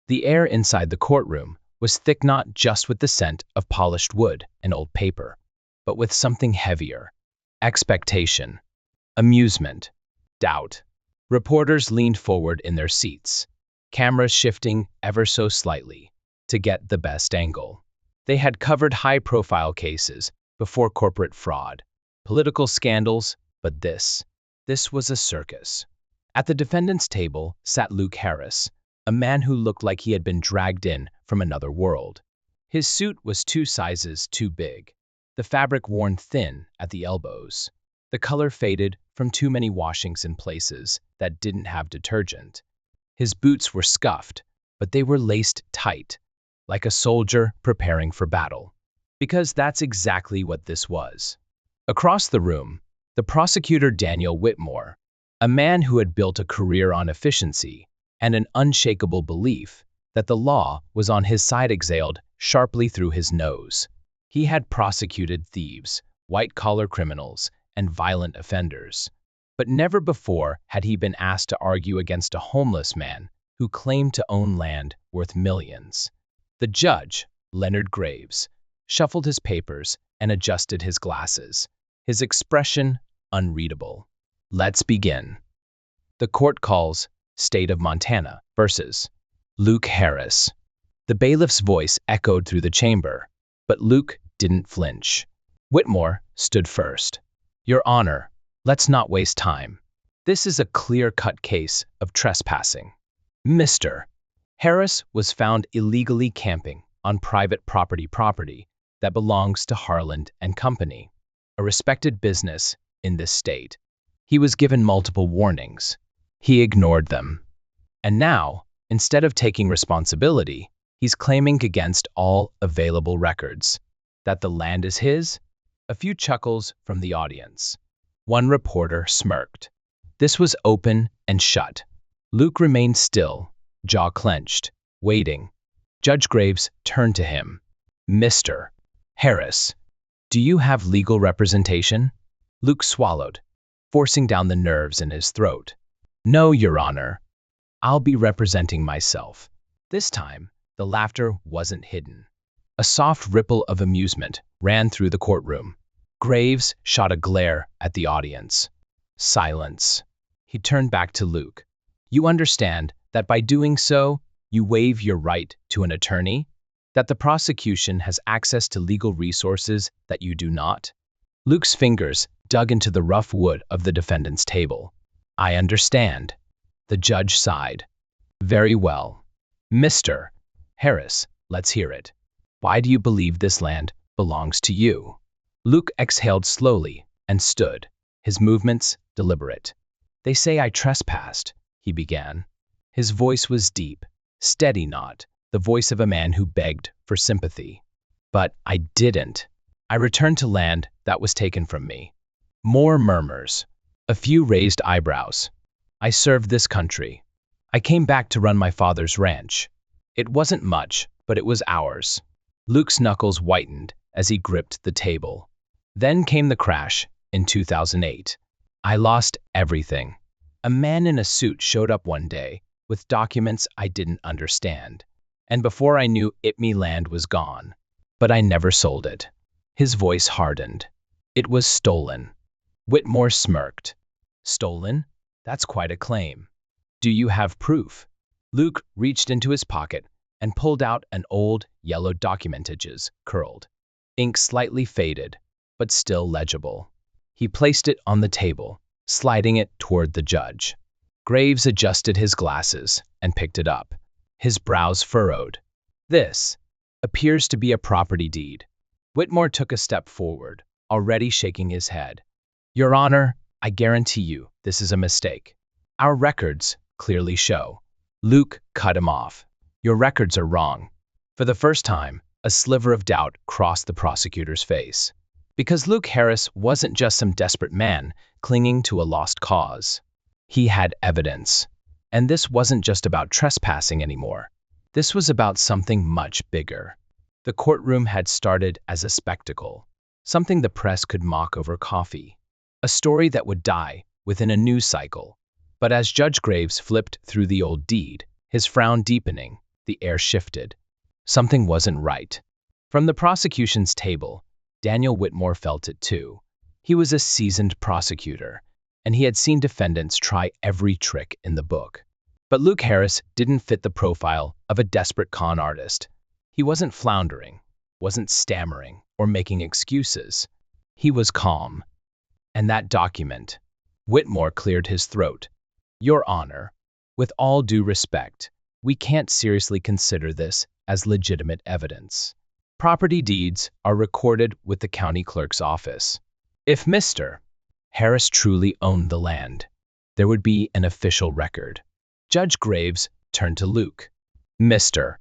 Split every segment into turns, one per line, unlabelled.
The air inside the courtroom was thick not just with the scent of polished wood and old paper, but with something heavier: expectation, amusement, doubt. Reporters leaned forward in their seats, cameras shifting ever so slightly to get the best angle. They had covered high-profile cases before: corporate fraud, political scandals, but this was a circus. At the defendant's table sat Luke Harris, a man who looked like he had been dragged in from another world. His suit was 2 sizes too big, the fabric worn thin at the elbows, the color faded from too many washings in places that didn't have detergent. His boots were scuffed, but they were laced tight, like a soldier preparing for battle. Because that's exactly what this was. Across the room, the prosecutor Daniel Whitmore, a man who had built a career on efficiency and an unshakable belief that the law was on his side, exhaled sharply through his nose. He had prosecuted thieves, white-collar criminals, and violent offenders, but never before had he been asked to argue against a homeless man who claimed to own land worth millions. The judge, Leonard Graves, shuffled his papers and adjusted his glasses, his expression unreadable. Let's begin. The court calls State of Montana versus Luke Harris. The bailiff's voice echoed through the chamber, but Luke didn't flinch. Whitmore stood first. Your Honor, let's not waste time. This is a clear-cut case of trespassing. Mr. Harris was found illegally camping on private property that belongs to Harland and Company, a respected business in this state. He was given multiple warnings. He ignored them. And now, instead of taking responsibility, he's claiming against all available records that the land is his. A few chuckles from the audience. One reporter smirked. This was open and shut. Luke remained still, jaw clenched, waiting. Judge Graves turned to him. Mr. Harris, do you have legal representation? Luke swallowed, forcing down the nerves in his throat. No, Your Honor. I'll be representing myself. This time, the laughter wasn't hidden. A soft ripple of amusement ran through the courtroom. Graves shot a glare at the audience. Silence. He turned back to Luke. You understand that by doing so, you waive your right to an attorney? That the prosecution has access to legal resources that you do not? Luke's fingers dug into the rough wood of the defendant's table. I understand. The judge sighed. Very well. Mr. Harris, let's hear it. Why do you believe this land belongs to you? Luke exhaled slowly and stood, his movements deliberate. They say I trespassed, he began. His voice was deep, steady, not the voice of a man who begged for sympathy. But I didn't. I returned to land that was taken from me. More murmurs. A few raised eyebrows. I served this country. I came back to run my father's ranch. It wasn't much, but it was ours. Luke's knuckles whitened as he gripped the table. Then came the crash in 2008. I lost everything. A man in a suit showed up one day with documents I didn't understand. And before I knew it, me land was gone. But I never sold it. His voice hardened. It was stolen. Whitmore smirked. Stolen? That's quite a claim. Do you have proof? Luke reached into his pocket and pulled out an old, yellow document, edges curled. Ink slightly faded, but still legible. He placed it on the table, sliding it toward the judge. Graves adjusted his glasses and picked it up. His brows furrowed. This appears to be a property deed. Whitmore took a step forward, already shaking his head. Your Honor, I guarantee you this is a mistake. Our records clearly show. Luke cut him off. Your records are wrong. For the first time, a sliver of doubt crossed the prosecutor's face. Because Luke Harris wasn't just some desperate man clinging to a lost cause. He had evidence. And this wasn't just about trespassing anymore. This was about something much bigger. The courtroom had started as a spectacle, something the press could mock over coffee. A story that would die within a news cycle. But as Judge Graves flipped through the old deed, his frown deepening, the air shifted. Something wasn't right. From the prosecution's table, Daniel Whitmore felt it too. He was a seasoned prosecutor, and he had seen defendants try every trick in the book. But Luke Harris didn't fit the profile of a desperate con artist. He wasn't floundering, wasn't stammering, or making excuses. He was calm. And that document. Whitmore cleared his throat. Your Honor, with all due respect, we can't seriously consider this as legitimate evidence. Property deeds are recorded with the county clerk's office. If Mr. Harris truly owned the land, there would be an official record. Judge Graves turned to Luke. Mr.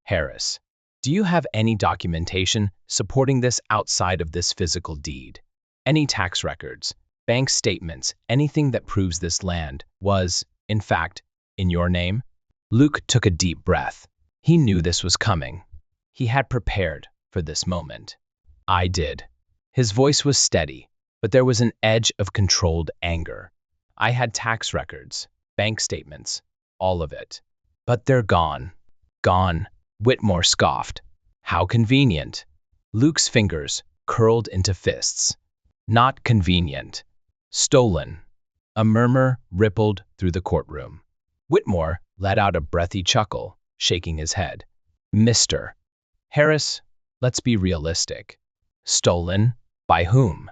Harris, do you have any documentation supporting this outside of this physical deed? Any tax records, bank statements, anything that proves this land was, in fact, in your name? Luke took a deep breath. He knew this was coming. He had prepared for this moment. I did. His voice was steady, but there was an edge of controlled anger. I had tax records, bank statements, all of it. But they're gone. Gone, Whitmore scoffed. How convenient. Luke's fingers curled into fists. Not convenient. Stolen. A murmur rippled through the courtroom. Whitmore let out a breathy chuckle, shaking his head. Mr. Harris, let's be realistic. Stolen? By whom?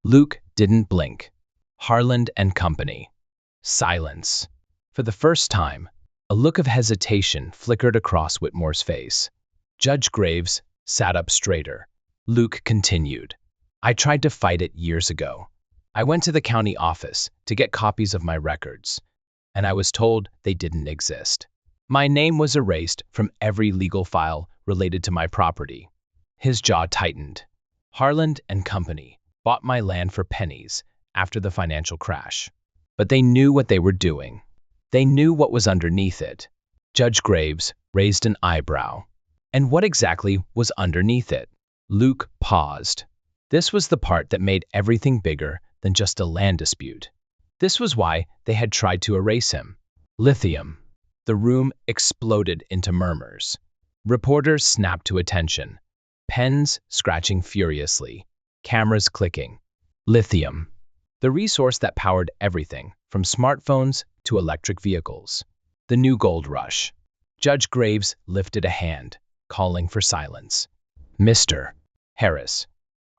Luke didn't blink. Harland and Company. Silence. For the first time, a look of hesitation flickered across Whitmore's face. Judge Graves sat up straighter. Luke continued. I tried to fight it years ago. I went to the county office to get copies of my records, and I was told they didn't exist. My name was erased from every legal file related to my property. His jaw tightened. Harland and Company bought my land for pennies after the financial crash. But they knew what they were doing. They knew what was underneath it. Judge Graves raised an eyebrow. And what exactly was underneath it? Luke paused. This was the part that made everything bigger than just a land dispute. This was why they had tried to erase him. Lithium. The room exploded into murmurs. Reporters snapped to attention. Pens scratching furiously. Cameras clicking. Lithium. The resource that powered everything, from smartphones to electric vehicles. The new gold rush. Judge Graves lifted a hand, calling for silence. Mr. Harris,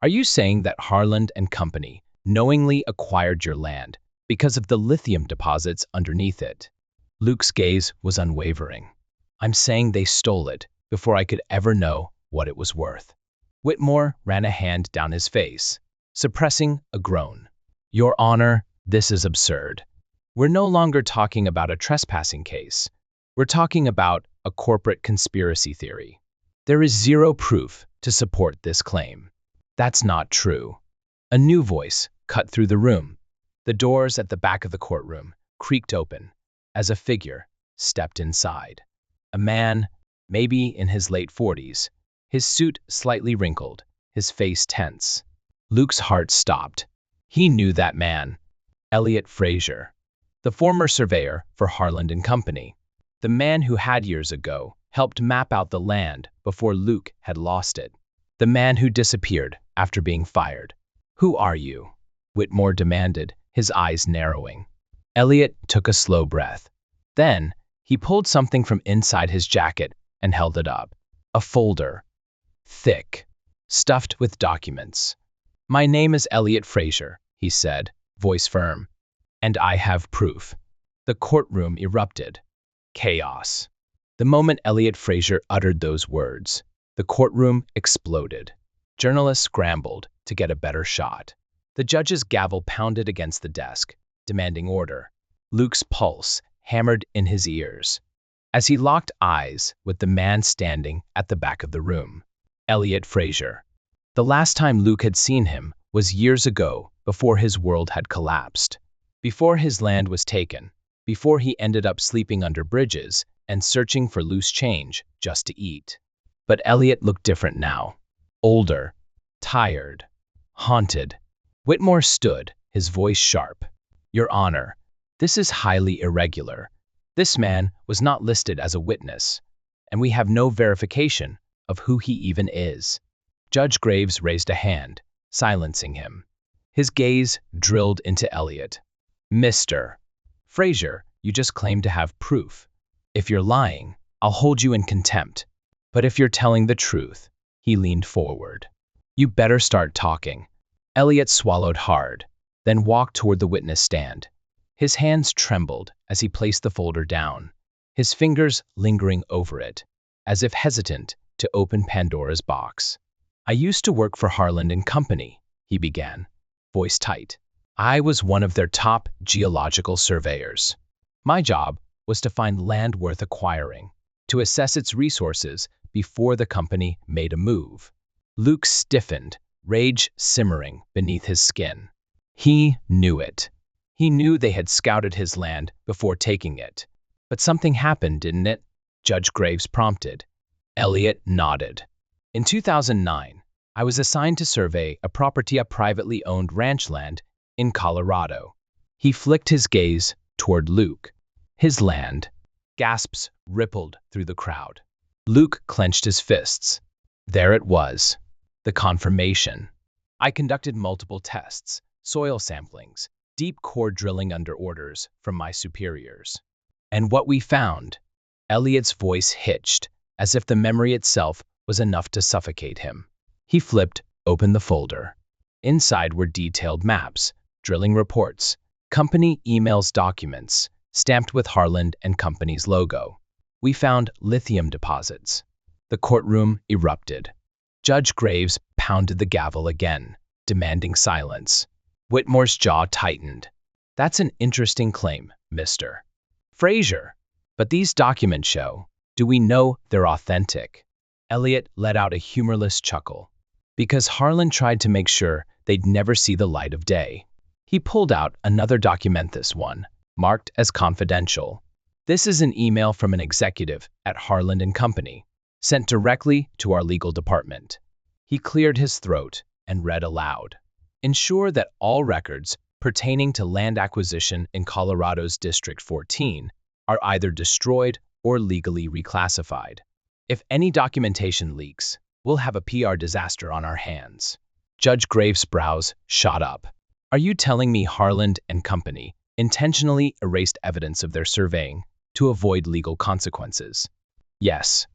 are you saying that Harland and Company knowingly acquired your land because of the lithium deposits underneath it? Luke's gaze was unwavering. I'm saying they stole it before I could ever know what it was worth. Whitmore ran a hand down his face, suppressing a groan. Your Honor, this is absurd. We're no longer talking about a trespassing case. We're talking about a corporate conspiracy theory. There is zero proof to support this claim. That's not true. A new voice cut through the room. The doors at the back of the courtroom creaked open as a figure stepped inside. A man, maybe in his late 40s, his suit slightly wrinkled, his face tense. Luke's heart stopped. He knew that man. Elliot Frazier, the former surveyor for Harland and Company. The man who had years ago helped map out the land before Luke had lost it. The man who disappeared after being fired. Who are you? Whitmore demanded, his eyes narrowing. Elliot took a slow breath. Then, he pulled something from inside his jacket and held it up. A folder. Thick. Stuffed with documents. My name is Elliot Frazier, he said, voice firm. And I have proof. The courtroom erupted. Chaos. The moment Elliot Frazier uttered those words, the courtroom exploded. Journalists scrambled to get a better shot. The judge's gavel pounded against the desk, demanding order. Luke's pulse hammered in his ears as he locked eyes with the man standing at the back of the room. Elliot Frazier. The last time Luke had seen him was years ago, before his world had collapsed. Before his land was taken. Before he ended up sleeping under bridges and searching for loose change just to eat. But Elliot looked different now. Older. Tired. Haunted. Whitmore stood, his voice sharp. Your Honor, this is highly irregular. This man was not listed as a witness. and we have no verification of who he even is. Judge Graves raised a hand, silencing him. His gaze drilled into Elliot. Mr. Fraser, you just claim to have proof. If you're lying, I'll hold you in contempt. But if you're telling the truth, he leaned forward. You better start talking. Elliot swallowed hard, then walked toward the witness stand. His hands trembled as he placed the folder down, his fingers lingering over it, as if hesitant to open Pandora's box. I used to work for Harland and Company, he began, voice tight. I was one of their top geological surveyors. My job was to find land worth acquiring, to assess its resources before the company made a move. Luke stiffened, rage simmering beneath his skin. He knew it. He knew they had scouted his land before taking it. But something happened, didn't it? Judge Graves prompted. Elliot nodded. In 2009, I was assigned to survey a property of privately owned ranch land in Colorado. He flicked his gaze toward Luke. His land. Gasps rippled through the crowd. Luke clenched his fists. There it was. The confirmation. I conducted multiple tests, soil samplings, deep core drilling under orders from my superiors. And what we found? Elliot's voice hitched, as if the memory itself was enough to suffocate him. He flipped open the folder. Inside were detailed maps, drilling reports, company emails, documents, stamped with Harland and Company's logo. We found lithium deposits. The courtroom erupted. Judge Graves pounded the gavel again, demanding silence. Whitmore's jaw tightened. That's an interesting claim, Mr. Fraser. But these documents show, do we know they're authentic? Elliot let out a humorless chuckle. Because Harland tried to make sure they'd never see the light of day. He pulled out another document, this one, marked as confidential. This is an email from an executive at Harland and Company, sent directly to our legal department. He cleared his throat and read aloud. Ensure that all records pertaining to land acquisition in Colorado's District 14 are either destroyed or legally reclassified. If any documentation leaks, we'll have a PR disaster on our hands. Judge Graves' brows shot up. Are you telling me Harland and Company intentionally erased evidence of their surveying to avoid legal consequences? Yes.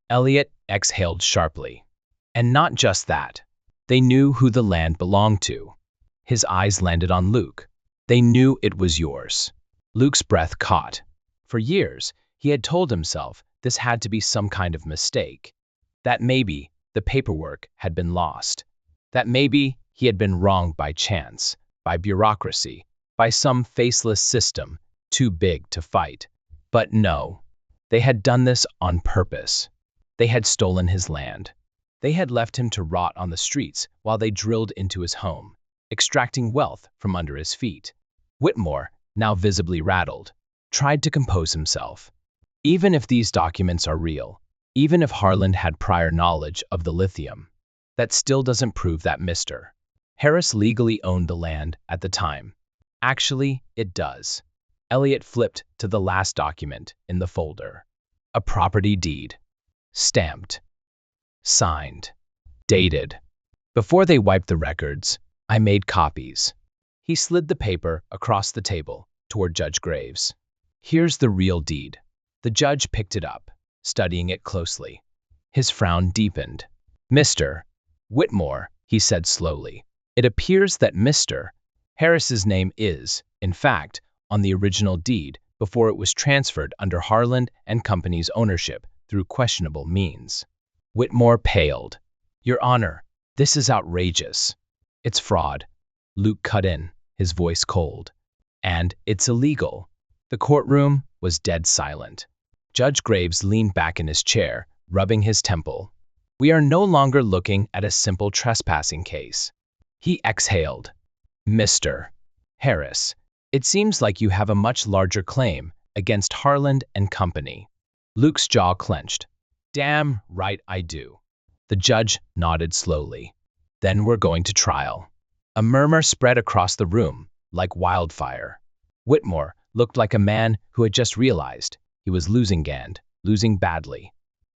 Elliot exhaled sharply. And not just that. They knew who the land belonged to. His eyes landed on Luke. They knew it was yours. Luke's breath caught. For years, he had told himself this had to be some kind of mistake. That maybe the paperwork had been lost. That maybe he had been wronged by chance, by bureaucracy, by some faceless system too big to fight. But no, they had done this on purpose. They had stolen his land. They had left him to rot on the streets while they drilled into his home, extracting wealth from under his feet. Whitmore, now visibly rattled, tried to compose himself. Even if these documents are real, even if Harland had prior knowledge of the lithium, that still doesn't prove that Mr. Harris legally owned the land at the time. Actually, it does. Elliot flipped to the last document in the folder. A property deed. Stamped. Signed. Dated. Before they wiped the records, I made copies. He slid the paper across the table toward Judge Graves. Here's the real deed. The judge picked it up, studying it closely. His frown deepened. Mr. Whitmore, he said slowly. It appears that Mr. Harris's name is, in fact, on the original deed before it was transferred under Harland and Company's ownership through questionable means. Whitmore paled. Your Honor, this is outrageous. It's fraud. Luke cut in, his voice cold. And it's illegal. The courtroom was dead silent. Judge Graves leaned back in his chair, rubbing his temple. We are no longer looking at a simple trespassing case. He exhaled. Mr. Harris, it seems like you have a much larger claim against Harland and Company. Luke's jaw clenched. Damn right I do. The judge nodded slowly. Then we're going to trial. A murmur spread across the room, like wildfire. Whitmore looked like a man who had just realized he was losing badly.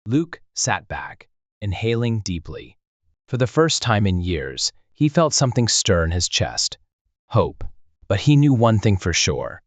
Luke sat back, inhaling deeply. For the first time in years, he felt something stir in his chest. Hope. But he knew one thing for sure.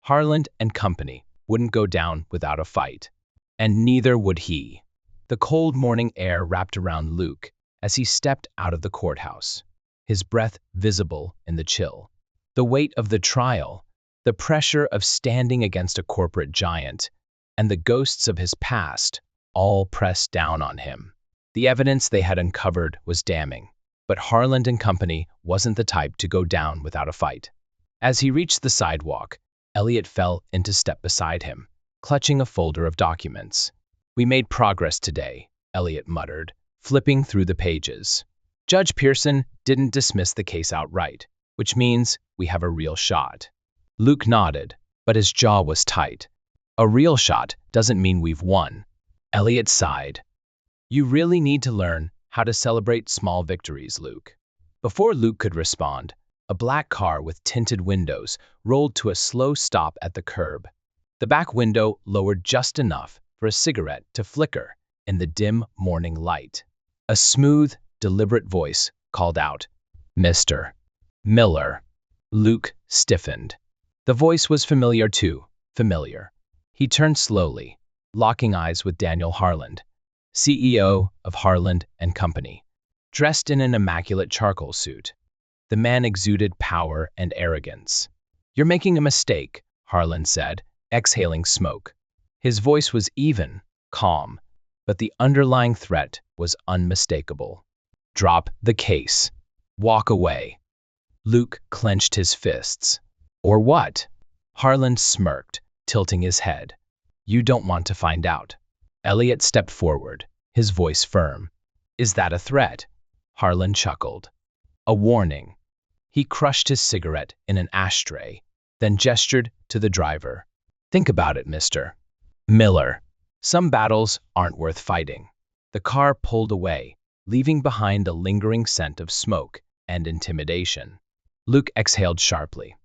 Harland and company wouldn't go down without a fight. And neither would he. The cold morning air wrapped around Luke as he stepped out of the courthouse, his breath visible in the chill. The weight of the trial, the pressure of standing against a corporate giant, and the ghosts of his past all pressed down on him. The evidence they had uncovered was damning, but Harland and company wasn't the type to go down without a fight. As he reached the sidewalk, Elliot fell into step beside him, clutching a folder of documents. "We made progress today," Elliot muttered, flipping through the pages. "Judge Pearson didn't dismiss the case outright, which means we have a real shot." Luke nodded, but his jaw was tight. "A real shot doesn't mean we've won." Elliot sighed. "You really need to learn how to celebrate small victories, Luke." Before Luke could respond, a black car with tinted windows rolled to a slow stop at the curb. The back window lowered just enough for a cigarette to flicker in the dim morning light. A smooth, deliberate voice called out, "Mr. Miller." Luke stiffened. The voice was familiar too, familiar. He turned slowly, locking eyes with Daniel Harland, CEO of Harland and Company, dressed in an immaculate charcoal suit. The man exuded power and arrogance. "You're making a mistake," Harland said, exhaling smoke. His voice was even, calm, but the underlying threat was unmistakable. "Drop the case. Walk away." Luke clenched his fists. "Or what?" Harland smirked, tilting his head. "You don't want to find out." Elliot stepped forward, his voice firm. "Is that a threat?" Harland chuckled. "A warning." He crushed his cigarette in an ashtray, then gestured to the driver. "Think about it, Mr. Miller. Some battles aren't worth fighting." The car pulled away, leaving behind a lingering scent of smoke and intimidation. Luke exhaled sharply.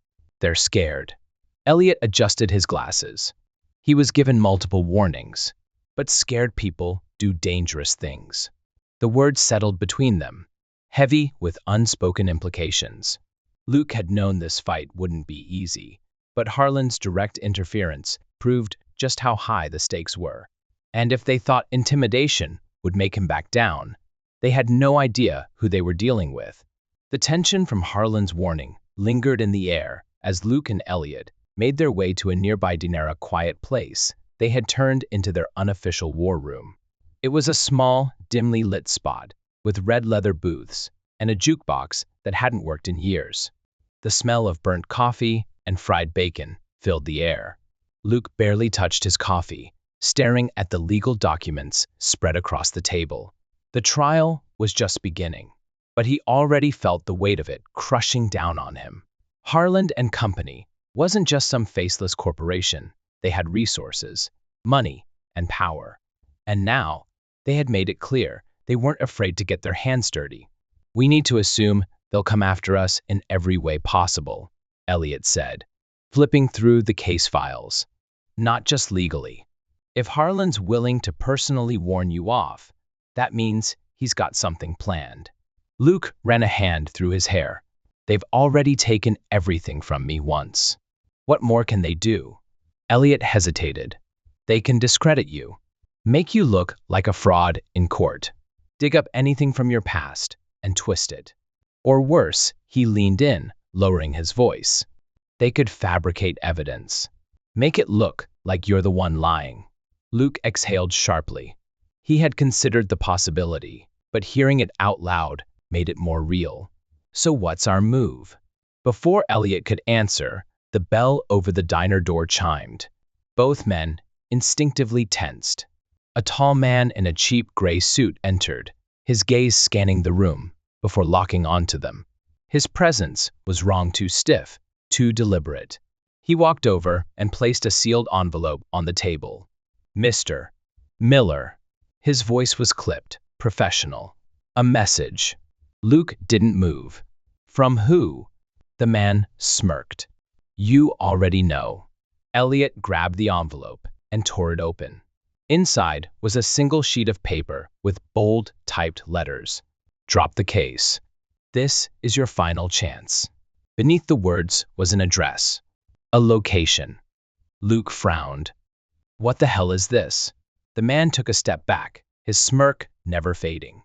"They're scared." Elliot adjusted his glasses. He was given multiple warnings, but scared people do dangerous things. The words settled between them, heavy with unspoken implications. Luke had known this fight wouldn't be easy, but Harland's direct interference proved just how high the stakes were. And if they thought intimidation would make him back down, they had no idea who they were dealing with. The tension from Harland's warning lingered in the air as Luke and Elliot made their way to a nearby Dinara quiet place they had turned into their unofficial war room. It was a small, dimly lit spot with red leather booths and a jukebox that hadn't worked in years. The smell of burnt coffee and fried bacon filled the air. Luke barely touched his coffee, staring at the legal documents spread across the table. The trial was just beginning, but he already felt the weight of it crushing down on him. Harland and Company wasn't just some faceless corporation. They had resources, money, and power. And now, they had made it clear they weren't afraid to get their hands dirty. "We need to assume they'll come after us in every way possible," Elliot said, flipping through the case files. "Not just legally. If Harland's willing to personally warn you off, that means he's got something planned." Luke ran a hand through his hair. "They've already taken everything from me once. What more can they do?" Elliot hesitated. "They can discredit you, make you look like a fraud in court, dig up anything from your past and twist it. Or worse," he leaned in, lowering his voice. "They could fabricate evidence, make it look like you're the one lying." Luke exhaled sharply. He had considered the possibility, but hearing it out loud made it more real. "So what's our move?" Before Elliot could answer, the bell over the diner door chimed. Both men instinctively tensed. A tall man in a cheap gray suit entered, his gaze scanning the room before locking onto them. His presence was wrong, too stiff, too deliberate. He walked over and placed a sealed envelope on the table. "Mr. Miller." His voice was clipped, professional. "A message." Luke didn't move. "From who?" The man smirked. "You already know." Elliot grabbed the envelope and tore it open. Inside was a single sheet of paper with bold typed letters. Drop the case. This is your final chance. Beneath the words was an address, a location. Luke frowned. What the hell is this? The man took a step back, his smirk never fading.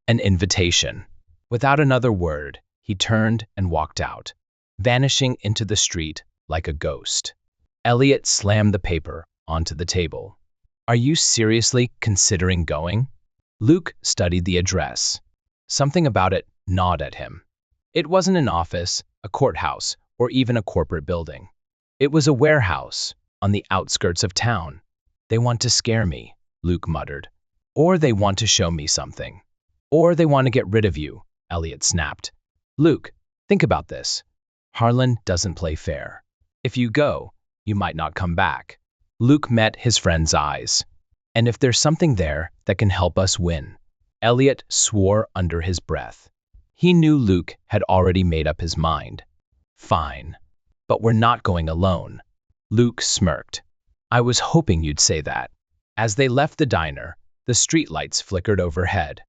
An invitation. Without another word, he turned and walked out, vanishing into the street like a ghost. Elliot slammed the paper onto the table. Are you seriously considering going? Luke studied the address. Something about it gnawed at him. It wasn't an office, a courthouse, or even a corporate building. It was a warehouse on the outskirts of town. They want to scare me, Luke muttered. Or they want to show me something. Or they want to get rid of you, Elliot snapped. Luke, think about this. Harlan doesn't play fair. If you go, you might not come back. Luke met his friend's eyes. And if there's something there that can help us win. Elliot swore under his breath. He knew Luke had already made up his mind. Fine. But we're not going alone. Luke smirked. I was hoping you'd say that. As they left the diner, the streetlights flickered overhead.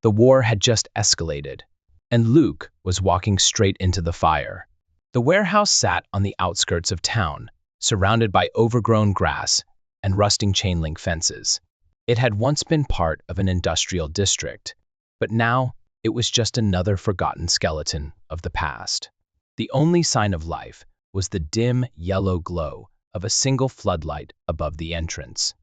The war had just escalated, and Luke was walking straight into the fire. The warehouse sat on the outskirts of town, surrounded by overgrown grass and rusting chain-link fences. It had once been part of an industrial district, but now it was just another forgotten skeleton of the past. The only sign of life was the dim yellow glow of a single floodlight above the entrance,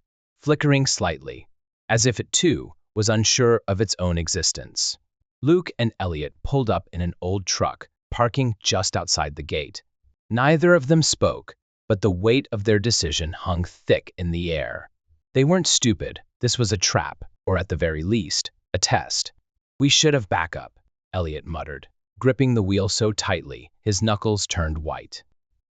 flickering slightly, as if it too was unsure of its own existence. Luke and Elliot pulled up in an old truck, parking just outside the gate. Neither of them spoke, but the weight of their decision hung thick in the air. They weren't stupid. This was a trap, or at the very least, a test. We should have backup, Elliot muttered, gripping the wheel so tightly his knuckles turned white.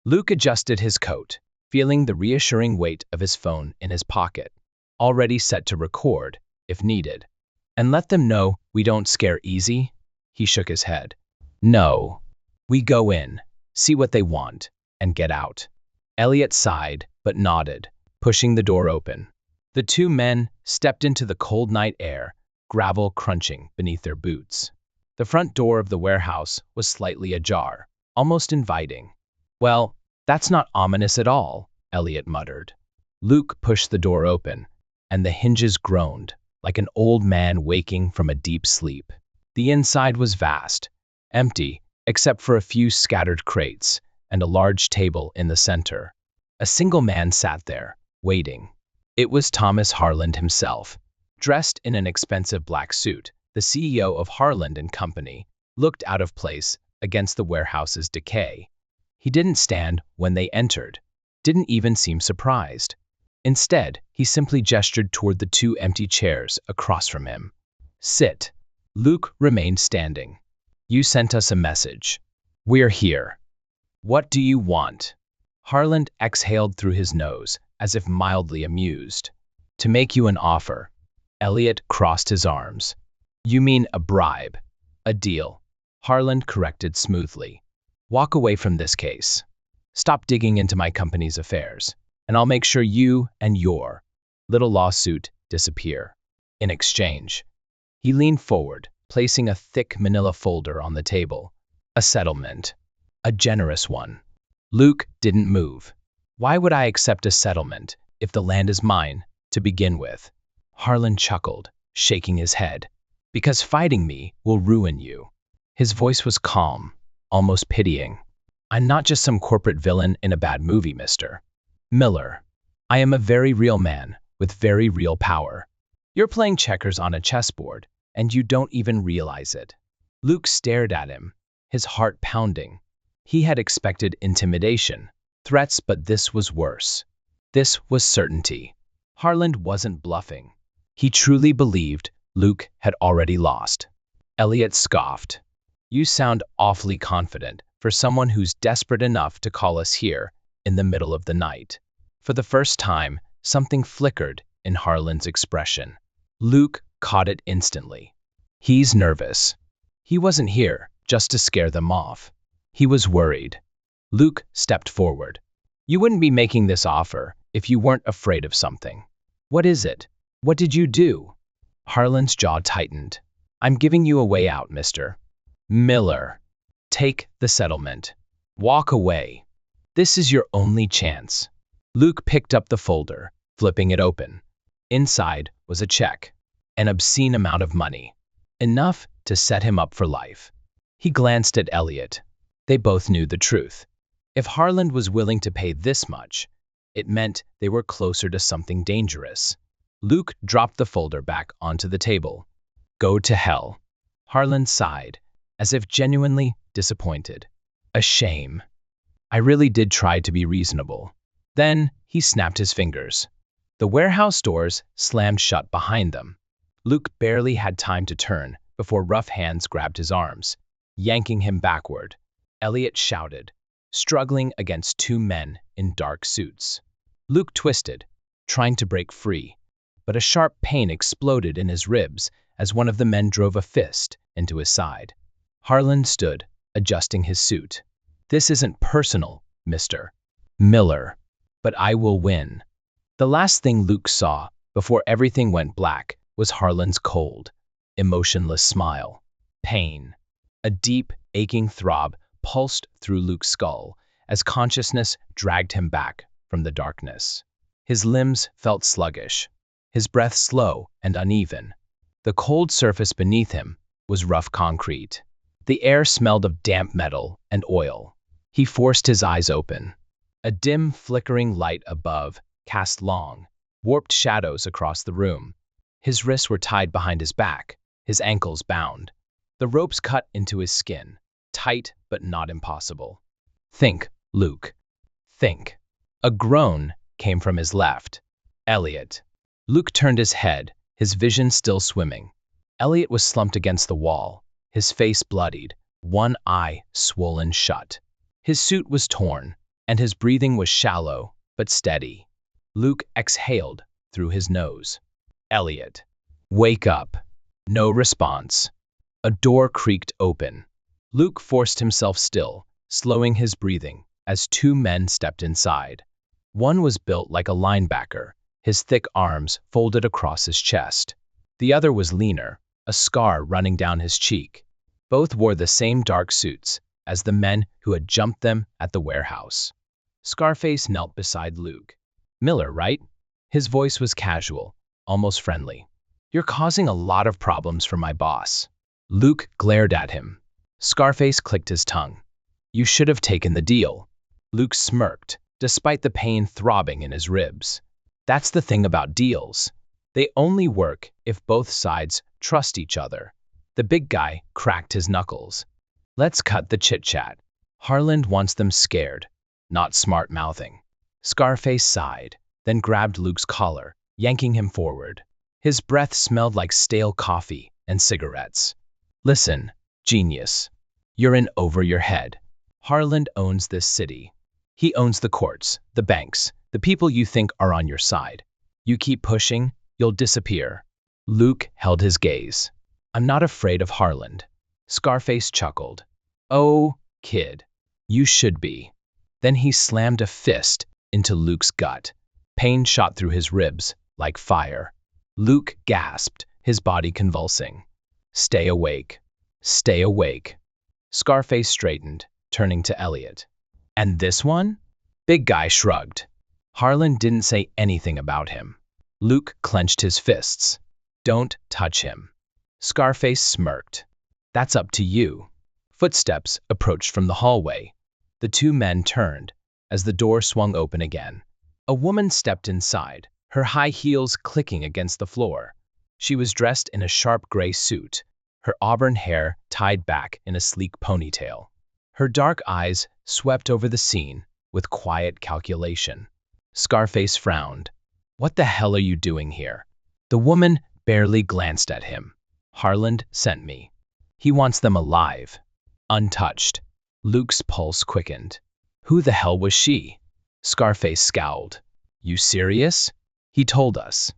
Luke adjusted his coat, feeling the reassuring weight of his phone in his pocket, already set to record, if needed. And let them know we don't scare easy? He shook his head. No. We go in, see what they want, and get out. Elliot sighed, but nodded, pushing the door open. The two men stepped into the cold night air, gravel crunching beneath their boots. The front door of the warehouse was slightly ajar, almost inviting. Well, that's not ominous at all, Elliot muttered. Luke pushed the door open, and the hinges groaned, like an old man waking from a deep sleep. The inside was vast, empty, except for a few scattered crates and a large table in the center. A single man sat there, waiting. It was Thomas Harland himself. Dressed in an expensive black suit, the CEO of Harland & Company looked out of place against the warehouse's decay. He didn't stand when they entered, didn't even seem surprised. Instead, he simply gestured toward the two empty chairs across from him. Sit. Luke remained standing. You sent us a message. We're here. What do you want? Harland exhaled through his nose, as if mildly amused. To make you an offer. Elliot crossed his arms. You mean a bribe. A deal. Harland corrected smoothly. Walk away from this case. Stop digging into my company's affairs, and I'll make sure you and your little lawsuit disappear. In exchange. He leaned forward, placing a thick manila folder on the table. A settlement. A generous one. Luke didn't move. Why would I accept a settlement if the land is mine to begin with? Harland chuckled, shaking his head. Because fighting me will ruin you. His voice was calm, almost pitying. I'm not just some corporate villain in a bad movie, Mr. Miller. I am a very real man with very real power. You're playing checkers on a chessboard, and you don't even realize it. Luke stared at him, his heart pounding. He had expected intimidation, threats, but this was worse. This was certainty. Harland wasn't bluffing. He truly believed Luke had already lost. Elliot scoffed. You sound awfully confident for someone who's desperate enough to call us here in the middle of the night. For the first time, something flickered in Harland's expression. Luke caught it instantly. He's nervous. He wasn't here just to scare them off. He was worried. Luke stepped forward. You wouldn't be making this offer if you weren't afraid of something. What is it? What did you do? Harlan's jaw tightened. I'm giving you a way out, Mr. Miller. Take the settlement. Walk away. This is your only chance. Luke picked up the folder, flipping it open. Inside was a check, an obscene amount of money, enough to set him up for life. He glanced at Elliot. They both knew the truth. If Harlan was willing to pay this much, it meant they were closer to something dangerous. Luke dropped the folder back onto the table. Go to hell. Harlan sighed, as if genuinely disappointed. A shame. I really did try to be reasonable. Then he snapped his fingers. The warehouse doors slammed shut behind them. Luke barely had time to turn before rough hands grabbed his arms, yanking him backward. Elliot shouted, struggling against two men in dark suits. Luke twisted, trying to break free, but a sharp pain exploded in his ribs as one of the men drove a fist into his side. Harlan stood, adjusting his suit. This isn't personal, Mr. Miller, but I will win. The last thing Luke saw before everything went black was Harlan's cold, emotionless smile. Pain. A deep, aching throb pulsed through Luke's skull as consciousness dragged him back from the darkness. His limbs felt sluggish, his breath slow and uneven. The cold surface beneath him was rough concrete. The air smelled of damp metal and oil. He forced his eyes open. A dim, flickering light above cast long, warped shadows across the room. His wrists were tied behind his back, his ankles bound. The ropes cut into his skin, tight but not impossible. Think, Luke. Think. A groan came from his left. Elliot. Luke turned his head, his vision still swimming. Elliot was slumped against the wall, his face bloodied, one eye swollen shut. His suit was torn, and his breathing was shallow but steady. Luke exhaled through his nose. Elliot. Wake up. No response. A door creaked open. Luke forced himself still, slowing his breathing, as two men stepped inside. One was built like a linebacker, his thick arms folded across his chest. The other was leaner, a scar running down his cheek. Both wore the same dark suits as the men who had jumped them at the warehouse. Scarface knelt beside Luke. Miller, right? His voice was casual, almost friendly. You're causing a lot of problems for my boss. Luke glared at him. Scarface clicked his tongue. You should have taken the deal. Luke smirked, despite the pain throbbing in his ribs. That's the thing about deals. They only work if both sides trust each other. The big guy cracked his knuckles. Let's cut the chit-chat. Harlan wants them scared, not smart-mouthing. Scarface sighed, then grabbed Luke's collar, yanking him forward. His breath smelled like stale coffee and cigarettes. Listen, genius. You're in over your head. Harlan owns this city. He owns the courts, the banks, the people you think are on your side. You keep pushing, you'll disappear. Luke held his gaze. I'm not afraid of Harlan. Scarface chuckled. Oh, kid, you should be. Then he slammed a fist into Luke's gut. Pain shot through his ribs like fire. Luke gasped, his body convulsing. Stay awake. Stay awake. Scarface straightened, turning to Elliot. And this one? Big guy shrugged. Harlan didn't say anything about him. Luke clenched his fists. Don't touch him. Scarface smirked. That's up to you. Footsteps approached from the hallway. The two men turned as the door swung open again. A woman stepped inside, her high heels clicking against the floor. She was dressed in a sharp gray suit, her auburn hair tied back in a sleek ponytail. Her dark eyes swept over the scene with quiet calculation. Scarface frowned. What the hell are you doing here? The woman barely glanced at him. Harlan sent me. He wants them alive. Untouched. Luke's pulse quickened. Who the hell was she? Scarface scowled. You serious? He told us.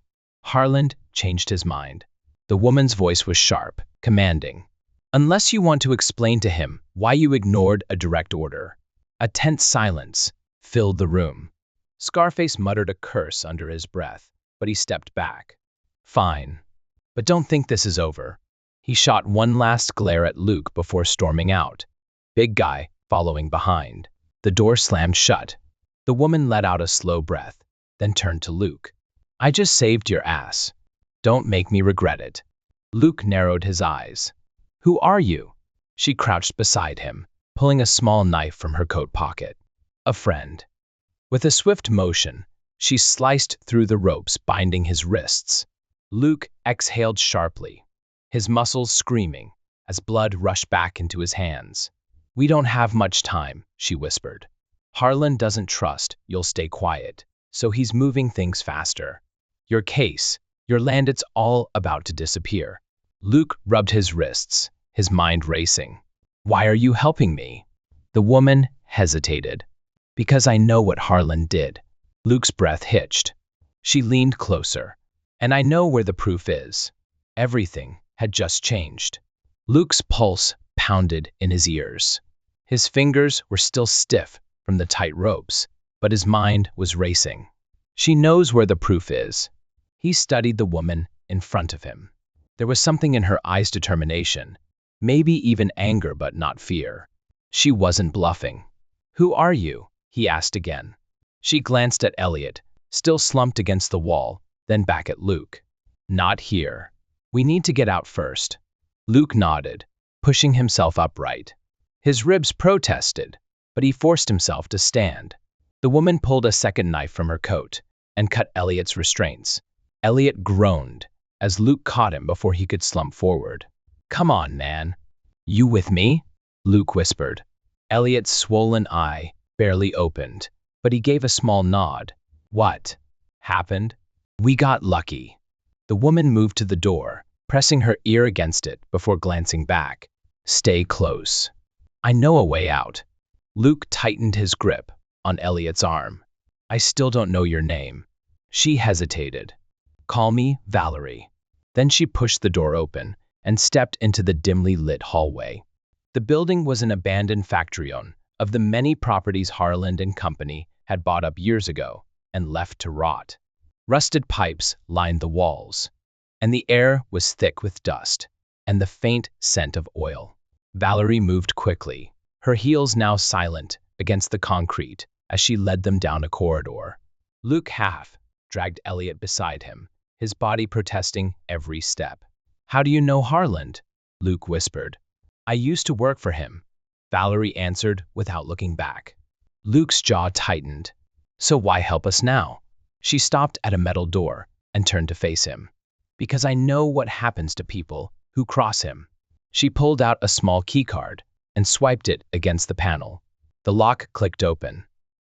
Harlan changed his mind. The woman's voice was sharp, commanding. Unless you want to explain to him why you ignored a direct order. A tense silence filled the room. Scarface muttered a curse under his breath. but he stepped back. Fine. But don't think this is over. He shot one last glare at Luke before storming out. Big guy following behind. The door slammed shut. The woman let out a slow breath, then turned to Luke. I just saved your ass. Don't make me regret it. Luke narrowed his eyes. Who are you? She crouched beside him, pulling a small knife from her coat pocket. A friend. With a swift motion, she sliced through the ropes binding his wrists. Luke exhaled sharply, his muscles screaming as blood rushed back into his hands. We don't have much time, she whispered. Harlan doesn't trust you'll stay quiet, so he's moving things faster. Your case, your land, it's all about to disappear. Luke rubbed his wrists, his mind racing. Why are you helping me? The woman hesitated. Because I know what Harlan did. Luke's breath hitched. She leaned closer. And I know where the proof is. Everything had just changed. Luke's pulse pounded in his ears. His fingers were still stiff from the tight ropes, but his mind was racing. She knows where the proof is. He studied the woman in front of him. There was something in her eyes, determination, maybe even anger, but not fear. She wasn't bluffing. Who are you? He asked again. She glanced at Elliot, still slumped against the wall, then back at Luke. Not here. We need to get out first. Luke nodded, pushing himself upright. His ribs protested, but he forced himself to stand. The woman pulled a second knife from her coat and cut Elliot's restraints. Elliot groaned as Luke caught him before he could slump forward. Come on, man. You with me? Luke whispered. Elliot's swollen eye barely opened, but he gave a small nod. What happened? We got lucky. The woman moved to the door, pressing her ear against it before glancing back. Stay close. I know a way out. Luke tightened his grip on Elliot's arm. I still don't know your name. She hesitated. Call me Valerie. Then she pushed the door open and stepped into the dimly lit hallway. The building was an abandoned factory of the many properties Harlan and Company had bought up years ago and left to rot. Rusted pipes lined the walls, and the air was thick with dust and the faint scent of oil. Valerie moved quickly, her heels now silent against the concrete as she led them down a corridor. Luke half dragged Elliot beside him, his body protesting every step. How do you know Harlan? Luke whispered. I used to work for him, Valerie answered without looking back. Luke's jaw tightened. So why help us now? She stopped at a metal door and turned to face him. Because I know what happens to people who cross him. She pulled out a small keycard and swiped it against the panel. The lock clicked open,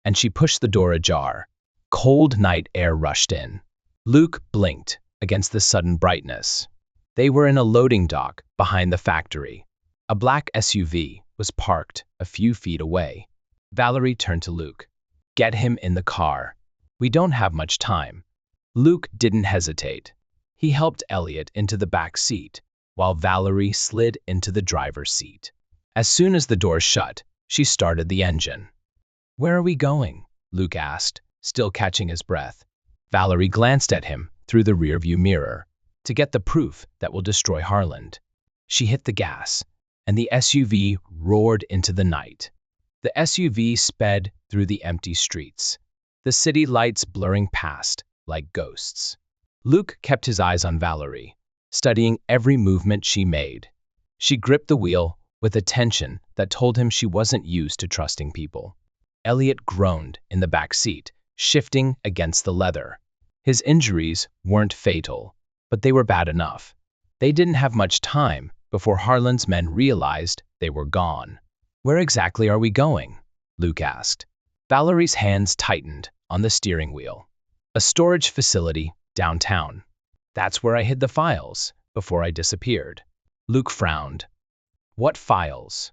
and she pushed the door ajar. Cold night air rushed in. Luke blinked against the sudden brightness. They were in a loading dock behind the factory. A black SUV was parked a few feet away. Valerie turned to Luke. Get him in the car. We don't have much time. Luke didn't hesitate. He helped Elliot into the back seat, while Valerie slid into the driver's seat. As soon as the door shut, she started the engine. Where are we going? Luke asked, still catching his breath. Valerie glanced at him through the rearview mirror. To get the proof that will destroy Harlan. She hit the gas, and the SUV roared into the night. The SUV sped through the empty streets, the city lights blurring past like ghosts. Luke kept his eyes on Valerie, studying every movement she made. She gripped the wheel with a tension that told him she wasn't used to trusting people. Elliot groaned in the back seat, shifting against the leather. His injuries weren't fatal, but they were bad enough. They didn't have much time before Harlan's men realized they were gone. Where exactly are we going? Luke asked. Valerie's hands tightened on the steering wheel. A storage facility downtown. That's where I hid the files before I disappeared. Luke frowned. What files?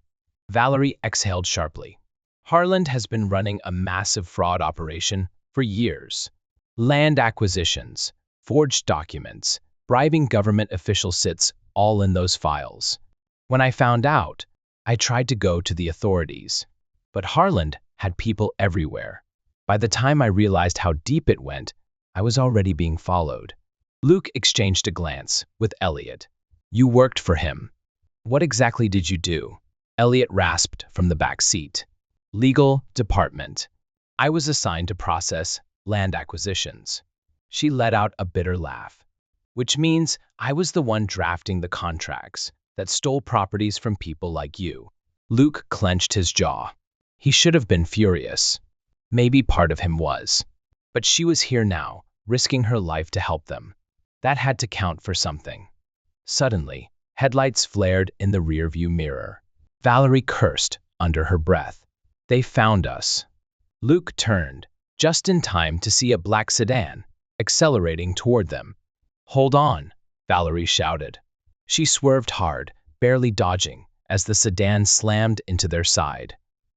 Valerie exhaled sharply. Harlan has been running a massive fraud operation for years. Land acquisitions, forged documents, bribing government officials sits all in those files. When I found out, I tried to go to the authorities. But Harlan had people everywhere. By the time I realized how deep it went, I was already being followed. Luke exchanged a glance with Elliot. You worked for him. What exactly did you do? Elliot rasped from the back seat. Legal department. I was assigned to process land acquisitions. She let out a bitter laugh. Which means I was the one drafting the contracts that stole properties from people like you. Luke clenched his jaw. He should have been furious. Maybe part of him was. But she was here now, risking her life to help them. That had to count for something. Suddenly, headlights flared in the rearview mirror. Valerie cursed under her breath. They found us. Luke turned, just in time to see a black sedan accelerating toward them. Hold on, Valerie shouted. She swerved hard, barely dodging, as the sedan slammed into their side.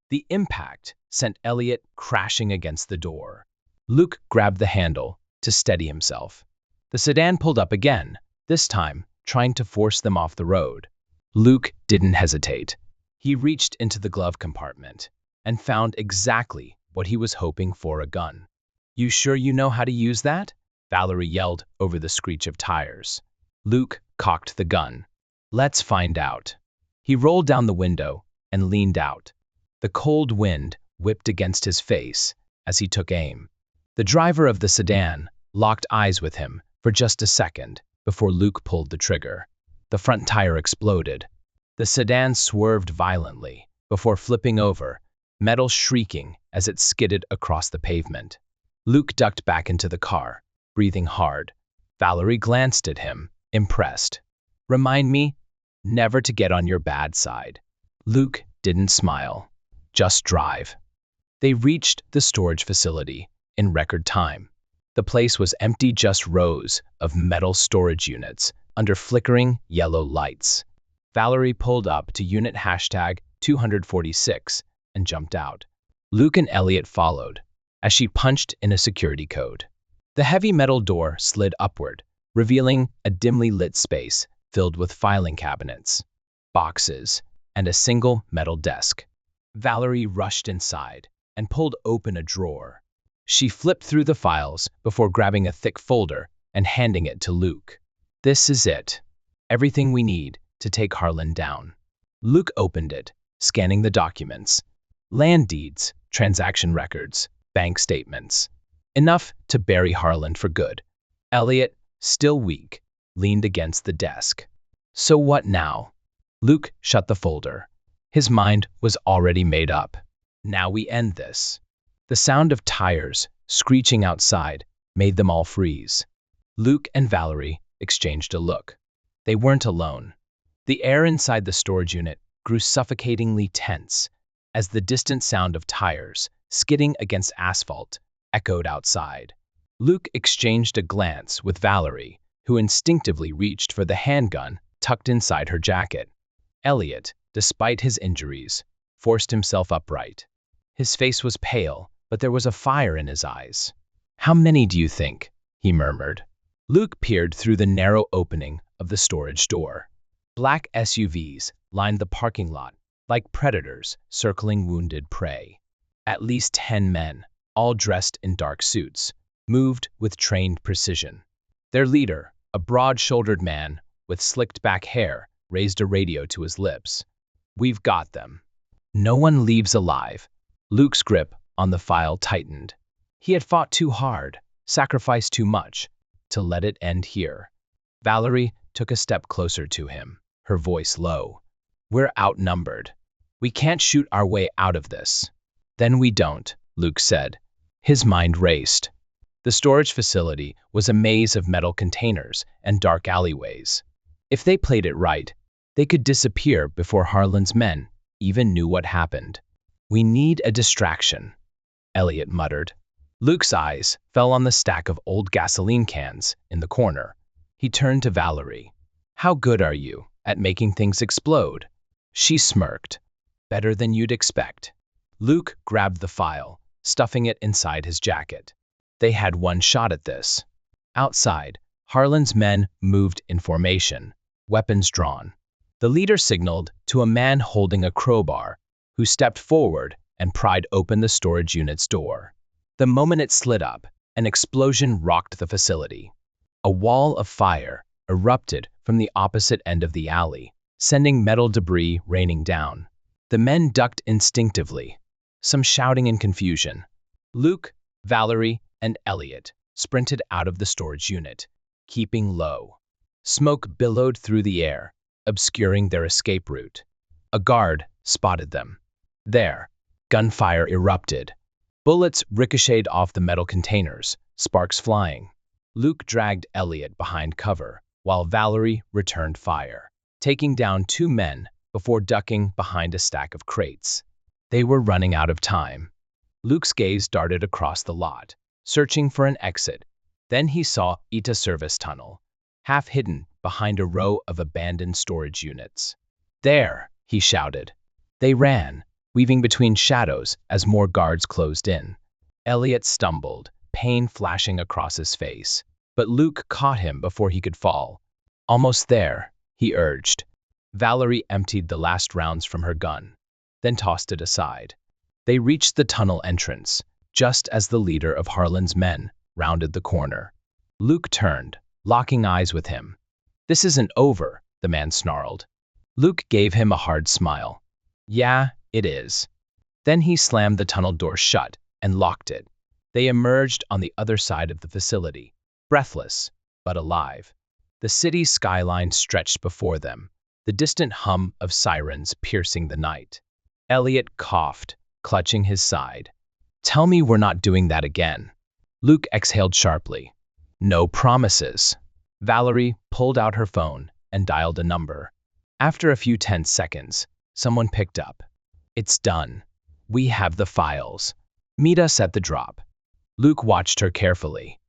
The impact sent Elliot crashing against the door. Luke grabbed the handle to steady himself. The sedan pulled up again, this time trying to force them off the road. Luke didn't hesitate. He reached into the glove compartment and found exactly what he was hoping for: a gun. You sure you know how to use that? Valerie yelled over the screech of tires. Luke cocked the gun. Let's find out. He rolled down the window and leaned out. The cold wind whipped against his face as he took aim. The driver of the sedan locked eyes with him for just a second before Luke pulled the trigger. The front tire exploded. The sedan swerved violently before flipping over, metal shrieking as it skidded across the pavement. Luke ducked back into the car, breathing hard. Valerie glanced at him, impressed. Remind me never to get on your bad side. Luke didn't smile. Just drive. They reached the storage facility in record time. The place was empty, just rows of metal storage units under flickering yellow lights. Valerie pulled up to unit #246 and jumped out. Luke and Elliot followed as she punched in a security code. The heavy metal door slid upward, revealing a dimly lit space filled with filing cabinets, boxes, and a single metal desk. Valerie rushed inside and pulled open a drawer. She flipped through the files before grabbing a thick folder and handing it to Luke. This is it. Everything we need to take Harlan down. Luke opened it, scanning the documents. Land deeds, transaction records, bank statements. Enough to bury Harlan for good. Elliot, still weak, leaned against the desk. So what now? Luke shut the folder. His mind was already made up. Now we end this. The sound of tires screeching outside made them all freeze. Luke and Valerie exchanged a look. They weren't alone. The air inside the storage unit grew suffocatingly tense as the distant sound of tires skidding against asphalt echoed outside. Luke exchanged a glance with Valerie, who instinctively reached for the handgun tucked inside her jacket. Elliot, despite his injuries, forced himself upright. His face was pale, but there was a fire in his eyes. How many do you think? He murmured. Luke peered through the narrow opening of the storage door. Black SUVs lined the parking lot like predators circling wounded prey. At least 10 men, all dressed in dark suits, moved with trained precision. Their leader, a broad-shouldered man with slicked-back hair, raised a radio to his lips. We've got them. No one leaves alive. Luke's grip on the file tightened. He had fought too hard, sacrificed too much, to let it end here. Valerie took a step closer to him, her voice low. We're outnumbered. We can't shoot our way out of this. Then we don't, Luke said. His mind raced. The storage facility was a maze of metal containers and dark alleyways. If they played it right, they could disappear before Harlan's men even knew what happened. We need a distraction, Elliot muttered. Luke's eyes fell on the stack of old gasoline cans in the corner. He turned to Valerie. How good are you at making things explode? She smirked. Better than you'd expect. Luke grabbed the file, stuffing it inside his jacket. They had one shot at this. Outside, Harlan's men moved in formation, weapons drawn. The leader signaled to a man holding a crowbar, who stepped forward and pried open the storage unit's door. The moment it slid up, an explosion rocked the facility. A wall of fire erupted from the opposite end of the alley, sending metal debris raining down. The men ducked instinctively, some shouting in confusion. Luke, Valerie, and Elliot sprinted out of the storage unit, keeping low. Smoke billowed through the air, obscuring their escape route. A guard spotted them. There, gunfire erupted. Bullets ricocheted off the metal containers, sparks flying. Luke dragged Elliot behind cover, while Valerie returned fire, taking down 2 men before ducking behind a stack of crates. They were running out of time. Luke's gaze darted across the lot, searching for an exit. Then he saw Ita service tunnel, half hidden behind a row of abandoned storage units. "There!" he shouted. They ran, weaving between shadows as more guards closed in. Elliot stumbled, pain flashing across his face, but Luke caught him before he could fall. "Almost there," he urged. Valerie emptied the last rounds from her gun, then tossed it aside. They reached the tunnel entrance, just as the leader of Harlan's men rounded the corner. Luke turned, locking eyes with him. "This isn't over," the man snarled. Luke gave him a hard smile. "Yeah, it is." Then he slammed the tunnel door shut and locked it. They emerged on the other side of the facility, breathless but alive. The city's skyline stretched before them, the distant hum of sirens piercing the night. Elliot coughed, clutching his side. "Tell me we're not doing that again." Luke exhaled sharply. "No promises." Valerie pulled out her phone and dialed a number. After a few tense seconds, someone picked up. "It's done. We have the files. Meet us at the drop." Luke watched her carefully.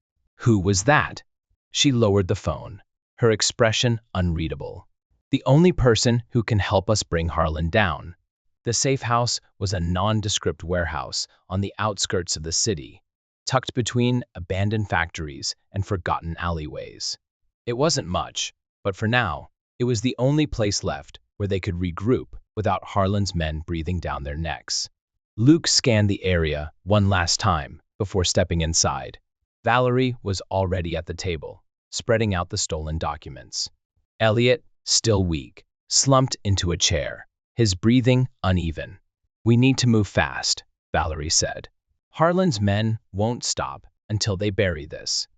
"Who was that?" She lowered the phone, her expression unreadable. "The only person who can help us bring Harlan down." The safe house was a nondescript warehouse on the outskirts of the city, tucked between abandoned factories and forgotten alleyways. It wasn't much, but for now, it was the only place left where they could regroup without Harlan's men breathing down their necks. Luke scanned the area one last time before stepping inside. Valerie was already at the table, spreading out the stolen documents. Elliot, still weak, slumped into a chair, his breathing uneven. "We need to move fast," Valerie said. "Harlan's men won't stop until they bury this."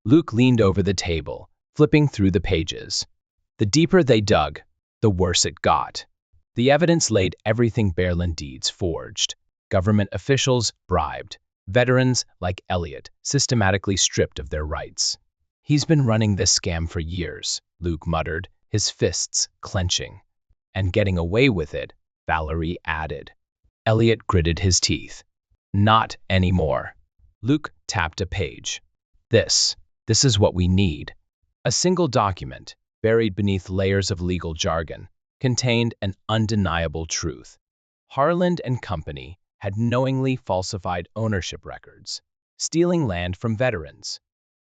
Luke leaned over the table, flipping through the pages. The deeper they dug, the worse it got. The evidence laid everything Berlin Deeds forged. Government officials bribed. Veterans like Elliot systematically stripped of their rights. "He's been running this scam for years," Luke muttered, his fists clenching. "And getting away with it," Valerie added. Elliot gritted his teeth. "Not anymore." Luke tapped a page. This is what we need." A single document, buried beneath layers of legal jargon, contained an undeniable truth. Harlan and Company had knowingly falsified ownership records, stealing land from veterans,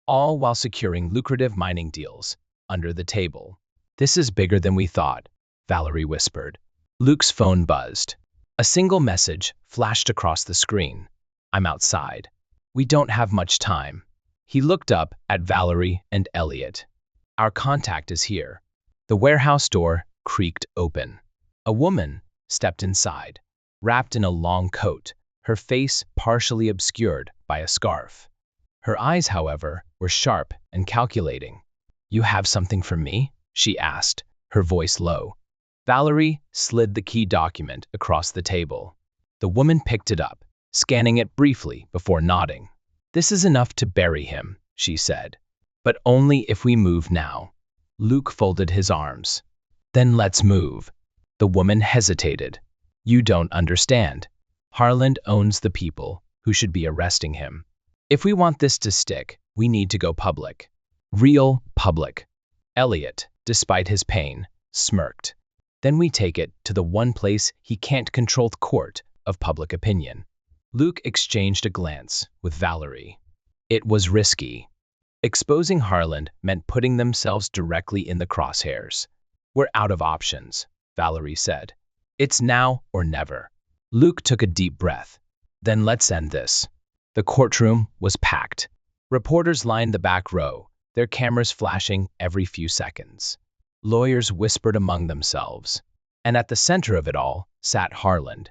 all while securing lucrative mining deals under the table. "This is bigger than we thought," Valerie whispered. Luke's phone buzzed. A single message flashed across the screen. "I'm outside. We don't have much time." He looked up at Valerie and Elliot. "Our contact is here." The warehouse door creaked open. A woman stepped inside, wrapped in a long coat, her face partially obscured by a scarf. Her eyes, however, were sharp and calculating. "You have something for me?" she asked, her voice low. Valerie slid the key document across the table. The woman picked it up, scanning it briefly before nodding. "This is enough to bury him," she said. "But only if we move now." Luke folded his arms. "Then let's move." The woman hesitated. "You don't understand. Harlan owns the people who should be arresting him. If we want this to stick, we need to go public. Real public." Elliot, despite his pain, smirked. "Then we take it to the one place he can't control, the court of public opinion." Luke exchanged a glance with Valerie. It was risky. Exposing Harlan meant putting themselves directly in the crosshairs. "We're out of options," Valerie said. "It's now or never." Luke took a deep breath. "Then let's end this." The courtroom was packed. Reporters lined the back row, their cameras flashing every few seconds. Lawyers whispered among themselves. And at the center of it all sat Harland,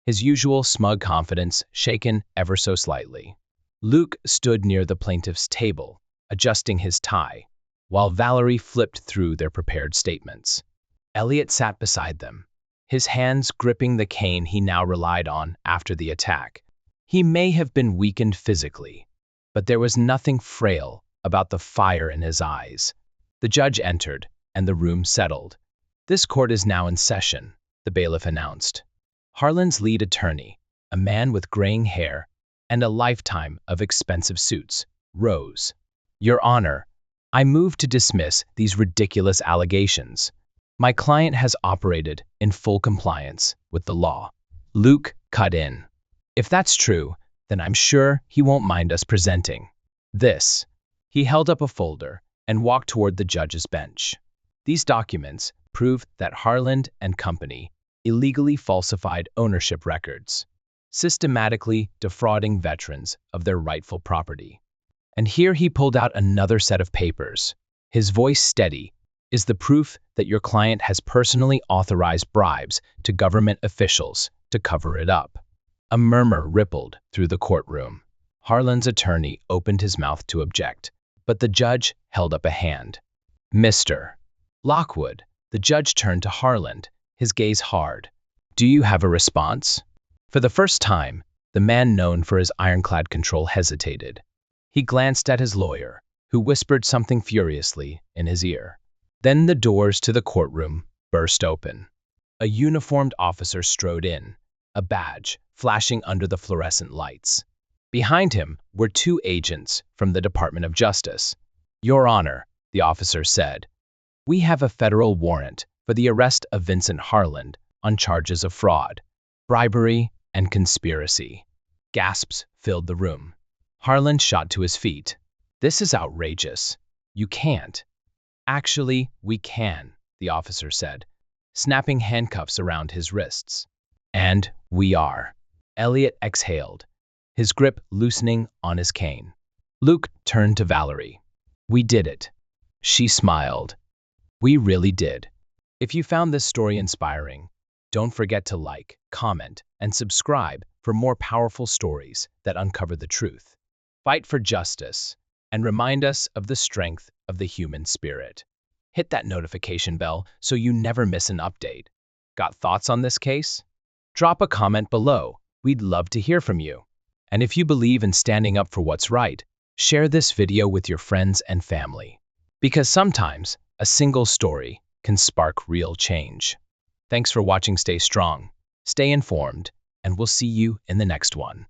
his usual smug confidence shaken ever so slightly. Luke stood near the plaintiff's table, adjusting his tie, while Valerie flipped through their prepared statements. Elliot sat beside them, his hands gripping the cane he now relied on after the attack. He may have been weakened physically, but there was nothing frail about the fire in his eyes. The judge entered, and the room settled. "This court is now in session," the bailiff announced. Harland's lead attorney, a man with graying hair and a lifetime of expensive suits, rose. "Your Honor, I move to dismiss these ridiculous allegations. My client has operated in full compliance with the law." Luke cut in. "If that's true, then I'm sure he won't mind us presenting this." He held up a folder and walked toward the judge's bench. "These documents prove that Harland and Company illegally falsified ownership records, systematically defrauding veterans of their rightful property." And here he pulled out another set of papers, his voice steady. "Is the proof that your client has personally authorized bribes to government officials to cover it up." A murmur rippled through the courtroom. Harland's attorney opened his mouth to object, but the judge held up a hand. "Mr. Lockwood," the judge turned to Harland, his gaze hard. "Do you have a response?" For the first time, the man known for his ironclad control hesitated. He glanced at his lawyer, who whispered something furiously in his ear. Then the doors to the courtroom burst open. A uniformed officer strode in, a badge flashing under the fluorescent lights. Behind him were two agents from the Department of Justice. "Your Honor," the officer said, "we have a federal warrant for the arrest of Vincent Harland on charges of fraud, bribery, and conspiracy." Gasps filled the room. Harland shot to his feet. "This is outrageous. You can't." "Actually, we can," the officer said, snapping handcuffs around his wrists. "And we are." Elliot exhaled, his grip loosening on his cane. Luke turned to Valerie. "We did it." She smiled. "We really did." If you found this story inspiring, don't forget to like, comment, and subscribe for more powerful stories that uncover the truth. Fight for justice, and remind us of the strength of the human spirit. Hit that notification bell so you never miss an update. Got thoughts on this case? Drop a comment below. We'd love to hear from you. And if you believe in standing up for what's right, share this video with your friends and family. Because sometimes a single story can spark real change. Thanks for watching. Stay strong, stay informed, and we'll see you in the next one.